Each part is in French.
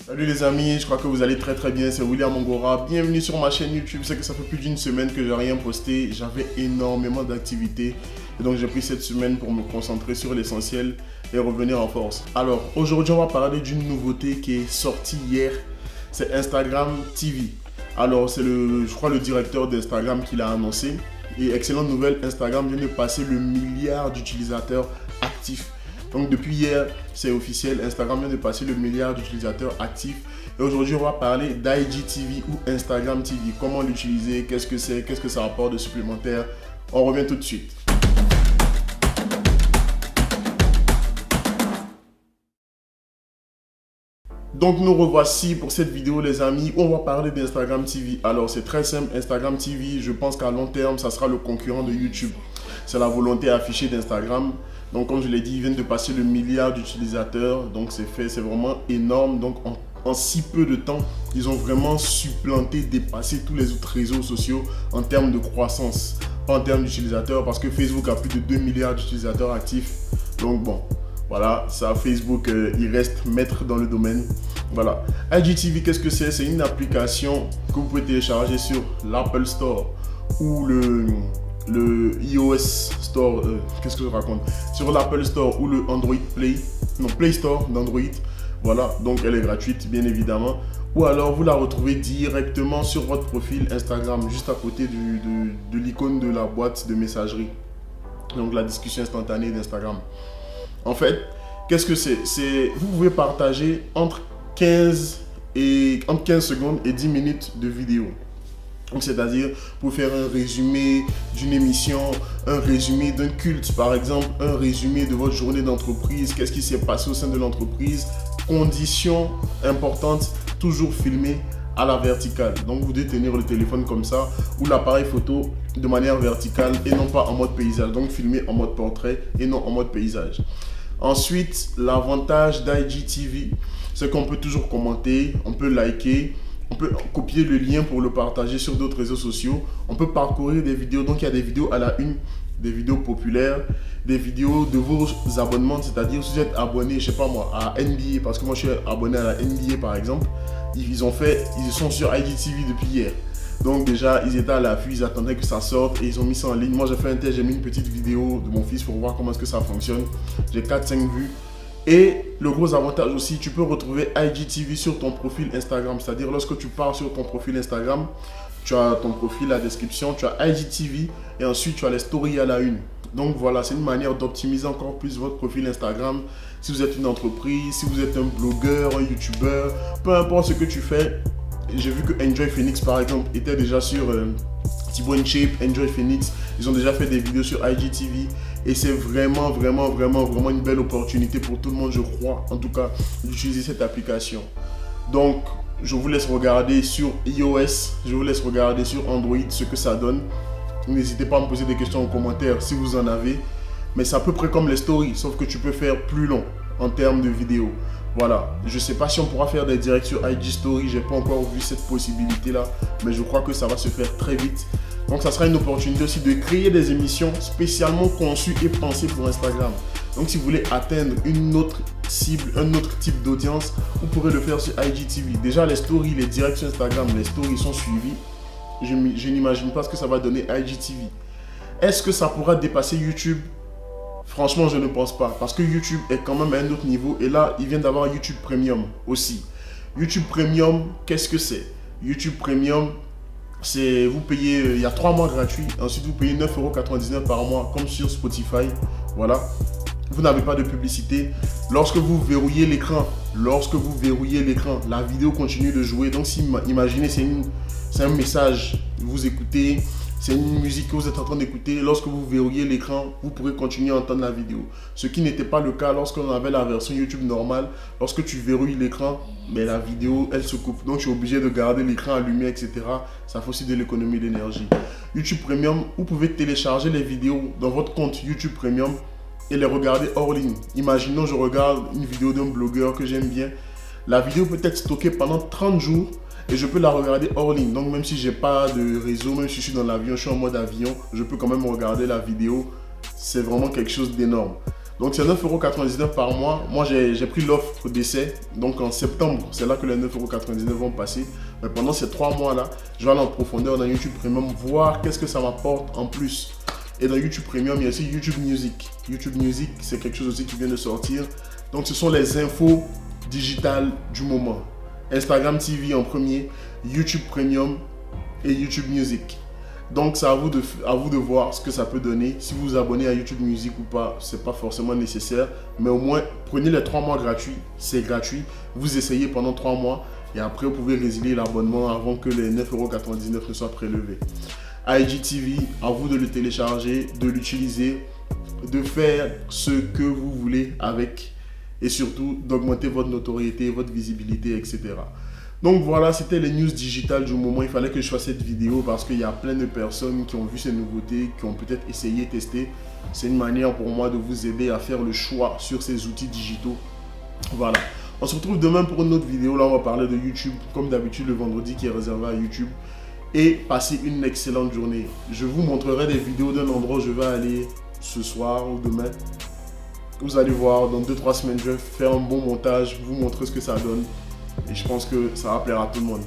Salut les amis, je crois que vous allez très bien, c'est William Ongora. Bienvenue sur ma chaîne YouTube. C'est que ça fait plus d'une semaine que j'ai rien posté. J'avais énormément d'activités. Et donc j'ai pris cette semaine pour me concentrer sur l'essentiel et revenir en force. Alors aujourd'hui on va parler d'une nouveauté qui est sortie hier. C'est Instagram TV. Alors c'est je crois le directeur d'Instagram qui l'a annoncé. Et excellente nouvelle, Instagram vient de passer le milliard d'utilisateurs actifs. Donc depuis hier, c'est officiel, Instagram vient de passer le milliard d'utilisateurs actifs. Et aujourd'hui, on va parler d'IGTV ou Instagram TV. Comment l'utiliser, qu'est-ce que c'est, qu'est-ce que ça apporte de supplémentaire. On revient tout de suite. Donc nous revoici pour cette vidéo les amis où on va parler d'Instagram TV. Alors c'est très simple, Instagram TV, je pense qu'à long terme, ça sera le concurrent de YouTube. C'est la volonté affichée d'Instagram. Donc comme je l'ai dit, ils viennent de passer le milliard d'utilisateurs. Donc c'est fait, c'est vraiment énorme. Donc en si peu de temps, ils ont vraiment supplanté, dépassé tous les autres réseaux sociaux en termes de croissance. Pas en termes d'utilisateurs parce que Facebook a plus de 2 milliards d'utilisateurs actifs. Donc bon, voilà, ça Facebook, il reste maître dans le domaine. Voilà. IGTV, qu'est-ce que c'est? C'est une application que vous pouvez télécharger sur l'Apple Store ou le iOS Store, qu'est-ce que je raconte? Sur l'Apple Store ou le Android Play Store d'Android. Voilà, donc elle est gratuite bien évidemment. Ou alors vous la retrouvez directement sur votre profil Instagram, juste à côté de l'icône de la boîte de messagerie. Donc la discussion instantanée d'Instagram. En fait, qu'est-ce que c'est? Vous pouvez partager entre 15 secondes et 10 minutes de vidéo. Donc c'est-à-dire pour faire un résumé d'une émission, un résumé d'un culte par exemple, un résumé de votre journée d'entreprise, qu'est-ce qui s'est passé au sein de l'entreprise, conditions importantes, toujours filmé à la verticale. Donc vous devez tenir le téléphone comme ça ou l'appareil photo de manière verticale et non pas en mode paysage. Donc filmer en mode portrait et non en mode paysage. Ensuite, l'avantage d'IGTV, c'est qu'on peut toujours commenter, on peut liker, on peut copier le lien pour le partager sur d'autres réseaux sociaux. On peut parcourir des vidéos. Donc, il y a des vidéos à la une, des vidéos populaires, des vidéos de vos abonnements. C'est-à-dire, si vous êtes abonné, je sais pas moi, à NBA, parce que moi, je suis abonné à la NBA, par exemple. Ils sont sur IGTV depuis hier. Donc, déjà, ils étaient à l'affût, ils attendaient que ça sorte et ils ont mis ça en ligne. Moi, j'ai fait un test, j'ai mis une petite vidéo de mon fils pour voir comment est-ce que ça fonctionne. J'ai 4-5 vues. Et le gros avantage aussi, tu peux retrouver IGTV sur ton profil Instagram. C'est-à-dire lorsque tu pars sur ton profil Instagram, tu as ton profil, la description, tu as IGTV et ensuite tu as les stories à la une. Donc voilà, c'est une manière d'optimiser encore plus votre profil Instagram. Si vous êtes une entreprise, si vous êtes un blogueur, un youtubeur, peu importe ce que tu fais. J'ai vu que Enjoy Phoenix par exemple était déjà sur Thibaut InShape, Enjoy Phoenix. Ils ont déjà fait des vidéos sur IGTV. Et c'est vraiment une belle opportunité pour tout le monde, je crois, en tout cas, d'utiliser cette application. Donc, je vous laisse regarder sur iOS, je vous laisse regarder sur Android ce que ça donne. N'hésitez pas à me poser des questions en commentaire si vous en avez. Mais c'est à peu près comme les stories, sauf que tu peux faire plus long en termes de vidéo. Voilà, je ne sais pas si on pourra faire des directs sur IG Story, j'ai pas encore vu cette possibilité-là, mais je crois que ça va se faire très vite. Donc ça sera une opportunité aussi de créer des émissions spécialement conçues et pensées pour Instagram. Donc si vous voulez atteindre une autre cible, un autre type d'audience, vous pourrez le faire sur IGTV. Déjà les stories, les directs sur Instagram, les stories sont suivis. Je n'imagine pas ce que ça va donner IGTV. Est-ce que ça pourra dépasser YouTube? Franchement, je ne pense pas. Parce que YouTube est quand même à un autre niveau. Et là, ils viennent d'avoir YouTube Premium aussi. YouTube Premium, qu'est-ce que c'est? YouTube Premium, c'est vous payez, il y a 3 mois gratuits. Ensuite, vous payez 9,99 € par mois, comme sur Spotify. Voilà. Vous n'avez pas de publicité. Lorsque vous verrouillez l'écran, la vidéo continue de jouer. Donc, si imaginez, c'est un message, vous écoutez. C'est une musique que vous êtes en train d'écouter. Lorsque vous verrouillez l'écran, vous pourrez continuer à entendre la vidéo. Ce qui n'était pas le cas lorsqu'on avait la version YouTube normale. Lorsque tu verrouilles l'écran, mais la vidéo, elle se coupe. Donc, tu es obligé de garder l'écran allumé, etc. Ça fait aussi de l'économie d'énergie. YouTube Premium, vous pouvez télécharger les vidéos dans votre compte YouTube Premium et les regarder hors ligne. Imaginons, je regarde une vidéo d'un blogueur que j'aime bien. La vidéo peut être stockée pendant 30 jours. Et je peux la regarder hors ligne. Donc même si j'ai pas de réseau, même si je suis dans l'avion, je suis en mode avion, je peux quand même regarder la vidéo. C'est vraiment quelque chose d'énorme. Donc c'est 9,99 € par mois. Moi j'ai pris l'offre d'essai. Donc en septembre, c'est là que les 9,99 € vont passer. Mais pendant ces 3 mois là, je vais aller en profondeur dans YouTube Premium, voir qu'est-ce que ça m'apporte en plus. Et dans YouTube Premium, il y a aussi YouTube Music. YouTube Music, c'est quelque chose aussi qui vient de sortir. Donc ce sont les infos digitales du moment. Instagram TV en premier, YouTube Premium et YouTube Music. Donc c'est à vous de voir ce que ça peut donner. Si vous vous abonnez à YouTube Music ou pas, c'est pas forcément nécessaire. Mais au moins, prenez les 3 mois gratuits. C'est gratuit. Vous essayez pendant 3 mois. Et après, vous pouvez résilier l'abonnement avant que les 9,99 € ne soient prélevés. IGTV, à vous de le télécharger, de l'utiliser, de faire ce que vous voulez avec. Et surtout, d'augmenter votre notoriété, votre visibilité, etc. Donc voilà, c'était les news digitales du moment. Il fallait que je fasse cette vidéo parce qu'il y a plein de personnes qui ont vu ces nouveautés, qui ont peut-être essayé, testé. C'est une manière pour moi de vous aider à faire le choix sur ces outils digitaux. Voilà. On se retrouve demain pour une autre vidéo. Là, on va parler de YouTube, comme d'habitude, le vendredi qui est réservé à YouTube. Et passez une excellente journée. Je vous montrerai des vidéos d'un endroit où je vais aller ce soir ou demain. Vous allez voir, dans 2-3 semaines, je vais faire un bon montage, vous montrer ce que ça donne. Et je pense que ça va plaire à tout le monde.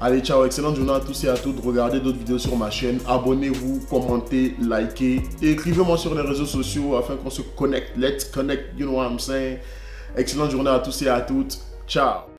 Allez, ciao, excellente journée à tous et à toutes. Regardez d'autres vidéos sur ma chaîne. Abonnez-vous, commentez, likez. Et écrivez-moi sur les réseaux sociaux afin qu'on se connecte. Let's connect, you know what I'm saying. Excellente journée à tous et à toutes. Ciao.